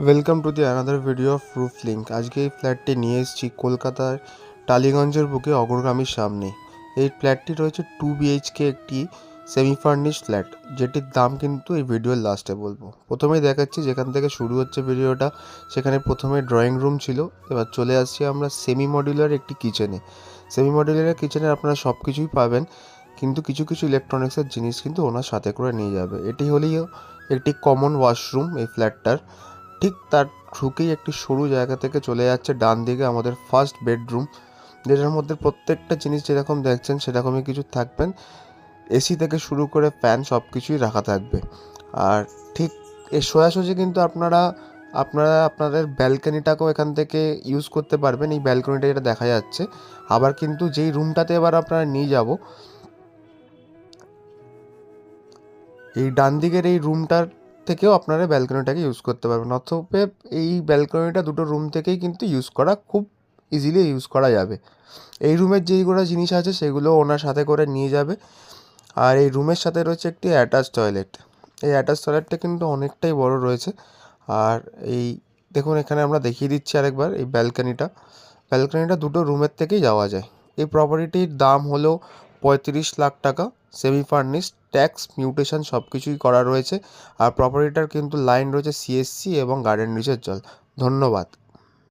Welcome to the another video of roof link. আজকে এই ফ্ল্যাটটি নিয়ে এসেছি কলকাতার টালিগঞ্জের বুকে অগ্রগামীর সামনে। এই ফ্ল্যাটটি রয়েছে 2 BHK একটি সেমি ফার্নিশ ফ্ল্যাট, যেটির দাম কিন্তু এই ভিডিওর লাস্টে বলবো। প্রথমেই দেখাচ্ছি যেখান থেকে শুরু হচ্ছে ভিডিওটা, সেখানে প্রথমে ড্রয়িং রুম ছিল। এবার চলে আসছি আমরা সেমি মডিউলার একটি কিচেনে। সেমি মডিউলার কিচেনে আপনারা সব কিছুই পাবেন, কিন্তু কিছু কিছু ইলেকট্রনিক্সের জিনিস কিন্তু ওনার সাথে করে নিয়ে যাবে। এটি হলেও একটি কমন ওয়াশরুম এই ফ্ল্যাটটার। ঠিক তার ঢুকেই একটি সরু জায়গা থেকে চলে যাচ্ছে ডান দিকে আমাদের ফার্স্ট বেডরুম, যেটার মধ্যে প্রত্যেকটা জিনিস যেরকম দেখছেন সেরকমই কিছু থাকবেন। এসি থেকে শুরু করে ফ্যান সব কিছুই রাখা থাকবে। আর ঠিক এর সোজাসুজি কিন্তু আপনারা আপনাদের ব্যালকনিটাকেও এখান থেকে ইউজ করতে পারবেন। এই ব্যালকনিটা যেটা দেখা যাচ্ছে, আবার কিন্তু যেই রুমটাতে এবার আপনারা নিয়ে যাব, এই ডান দিকের এই রুমটার থেকেও আপনারা ব্যালকনিটাকে ইউজ করতে পারবেন। অতএব এই ব্যালকনিটা দুটো রুম থেকেই কিন্তু ইউজ করা খুব ইজিলি ইউজ করা যাবে। এই রুমের যেইগুলো জিনিস আছে সেগুলো ওনার সাথে করে নিয়ে যাবে। আর এই রুমের সাথে রয়েছে একটি অ্যাটাচ টয়লেট। এই অ্যাটাচ টয়লেটটা কিন্তু অনেকটাই বড় রয়েছে। আর এই দেখুন, এখানে আমরা দেখিয়ে দিচ্ছি আরেকবার এই ব্যালকনিটা দুটো রুমের থেকেই যাওয়া যায়। এই প্রপার্টিটির দাম হলো 35 লাখ টাকা। সেমি ফার্নিশ, ট্যাক্স মিউটেশন সব কিছুই করা রয়েছে। আর প্রপার্টিটার কিন্তু লাইন রয়েছে CSC এবং গার্ডেন রিচের জল। ধন্যবাদ।